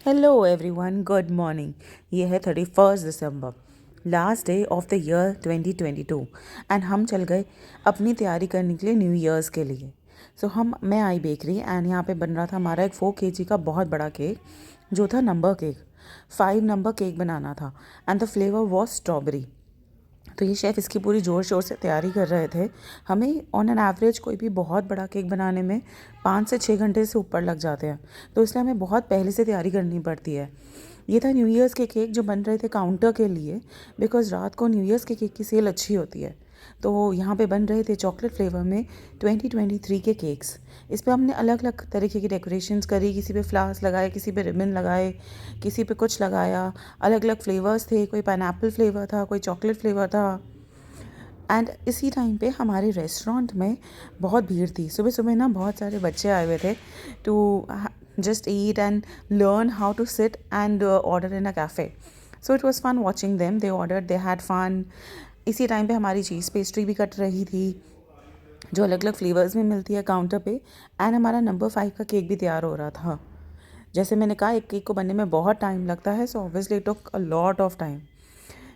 Hello everyone, good morning. ये है 31 दिसंबर, last day of the year 2022 and हम चल गए अपनी तैयारी करने के लिए न्यू ईयर्स के लिए। मैं आई बेकरी एंड यहाँ पे बन रहा था हमारा एक 4 kg का बहुत बड़ा केक जो था नंबर केक। 5 नंबर केक बनाना था and the flavour was strawberry. तो ये शेफ़ इसकी पूरी ज़ोर शोर से तैयारी कर रहे थे। हमें ऑन एन एवरेज कोई भी बहुत बड़ा केक बनाने में 5 से 6 घंटे से ऊपर लग जाते हैं, तो इसलिए हमें बहुत पहले से तैयारी करनी पड़ती है। ये था न्यू ईयर्स के केक जो बन रहे थे काउंटर के लिए, बिकॉज़ रात को न्यू ईयर्स के केक की सेल अच्छी होती है। तो यहाँ पे बन रहे थे चॉकलेट फ्लेवर में 2023 के केक्स। इस पे हमने अलग अलग तरीके की डेकोरेशंस करी, किसी पे फ्लावर्स लगाए, किसी पे रिबन लगाए, किसी पे कुछ लगाया। अलग अलग फ्लेवर्स थे, कोई पाइनएप्पल फ्लेवर था, कोई चॉकलेट फ्लेवर था। एंड इसी टाइम पे हमारे रेस्टोरेंट में बहुत भीड़ थी। सुबह सुबह ना बहुत सारे बच्चे आए हुए थे to just eat and learn how to sit and order in a cafe. So it was fun watching them. They ordered, they had fun. इसी टाइम पे हमारी चीज़ पेस्ट्री भी कट रही थी जो अलग अलग फ्लेवर्स में मिलती है काउंटर पे। एंड हमारा नंबर 5 का केक भी तैयार हो रहा था। जैसे मैंने कहा, एक केक को बनने में बहुत टाइम लगता है, so obviously it took a lot of time.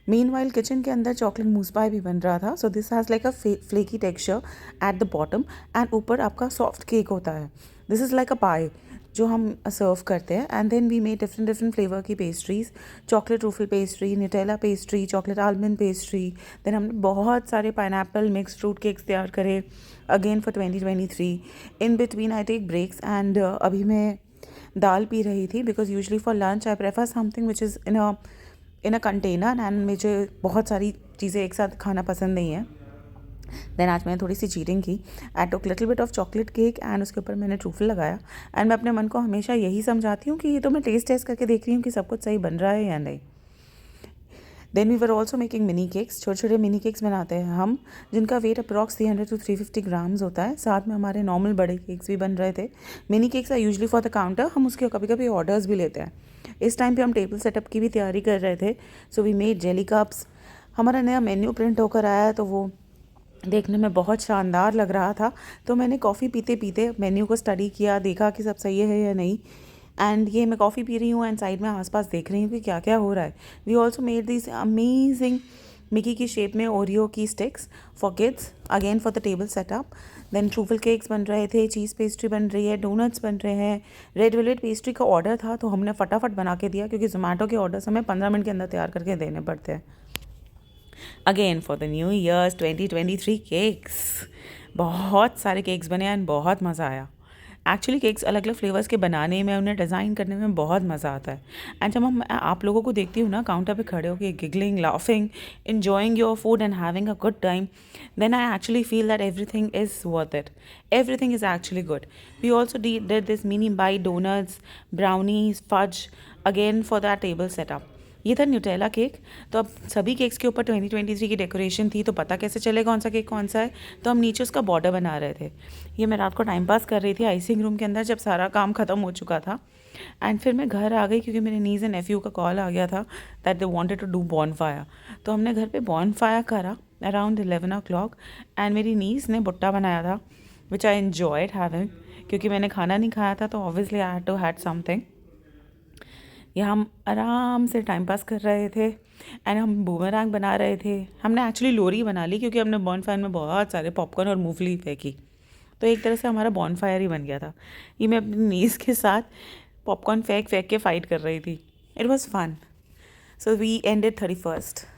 Meanwhile kitchen के अंदर चॉकलेट मूस पाई भी बन रहा था। So this has like a flaky texture at the bottom and ऊपर आपका सॉफ्ट केक होता है। This is like a pie जो हम सर्व करते हैं। And then we made different different flavour की pastries, chocolate ruffle pastry, Nutella pastry, chocolate almond pastry. Then हमने बहुत सारे पाइनएप्पल मिक्स फ्रूट केक्स तैयार करे again for 2023। In between I take breaks and अभी मैं दाल पी रही थी because usually for lunch I prefer something which is in a container and मुझे बहुत सारी चीज़ें एक साथ खाना पसंद नहीं है। देन आज मैंने थोड़ी सी चीटिंग की। I took little bit of chocolate cake and उसके ऊपर मैंने ट्रूफल लगाया। एंड मैं अपने मन को हमेशा यही समझाती हूँ कि ये तो मैं टेस्ट टेस्ट करके देख रही हूँ कि सब कुछ सही बन रहा है या नहीं। Then we were also making mini cakes. छोटे छोटे मिनी केक्स बनाते हैं हम, जिनका वेट अप्रॉक्स 300 to 350 ग्राम्स होता है। साथ में हमारे नॉर्मल बड़े केक्स भी बन रहे थे। Mini cakes are usually for the counter, हम उसके कभी कभी ऑर्डर्स भी लेते हैं। इस टाइम पे हम टेबल सेटअप की भी तैयारी कर रहे थे। So we made jelly cups. हमारा नया मेन्यू प्रिंट होकर आया तो वो देखने में बहुत शानदार लग रहा था। तो मैंने कॉफ़ी पीते पीते मेन्यू को स्टडी किया, देखा कि सब सही है या नहीं। एंड ये मैं कॉफ़ी पी रही हूँ एंड साइड में आसपास देख रही हूँ कि क्या क्या हो रहा है। We also made this amazing Mickey की शेप में ओरियो की sticks for kids, again for the table setup. Then truffle cakes बन रहे थे, चीज़ पेस्ट्री बन रही है, डोनट्स बन रहे हैं। रेड वेलवेट पेस्ट्री का ऑर्डर था तो हमने फटाफट बना के दिया, क्योंकि जोमेटो के ऑर्डर्स हमें 15 मिनट के अंदर तैयार करके देने पड़ते हैं। Again for the new years 2023 cakes. बहुत सारे केक्स बने एंड बहुत मज़ा आया। एक्चुअली केक्स अलग अलग फ्लेवर्स के बनाने में, उन्हें डिज़ाइन करने में बहुत मज़ा आता है। एंड जब हम आप लोगों को देखती हूँ ना काउंटर पे खड़े होकर giggling, laughing, enjoying your food and having a good time, then I actually feel that everything is worth it. Everything is actually good. We also did this mini bite donuts, brownies, fudge, again for that table setup. ये था Nutella cake. तो अब सभी cakes के ऊपर 2023 की decoration थी, तो पता कैसे चले कौन सा केक कौन सा है। तो हम नीचे उसका बॉर्डर बना रहे थे। ये मैं रात को टाइम पास कर रही थी आइसिंग रूम के अंदर जब सारा काम ख़त्म हो चुका था। एंड फिर मैं घर आ गई क्योंकि मेरे नीज़ एंड नेफ्यू का कॉल आ गया था that they wanted to do bonfire. तो हमने घर पे बॉन फायर करा अराउंड 11 o'clock। एंड मेरी नीज़ ने भुट्टा बनाया था विच आई एन्जॉयड हैविंग, क्योंकि मैंने खाना नहीं खाया था तो obviously I had to had something. ये हम आराम से टाइम पास कर रहे थे एंड हम बूमरैंग बना रहे थे। हमने एक्चुअली लोरी बना ली क्योंकि हमने बॉनफायर में बहुत सारे पॉपकॉर्न और मूंगफली फेंकी, तो एक तरह से हमारा बॉनफायर ही बन गया था। ये मैं अपनी नीज़ के साथ पॉपकॉर्न फेंक फेंक के फ़ाइट कर रही थी। It was fun. So we ended 31st।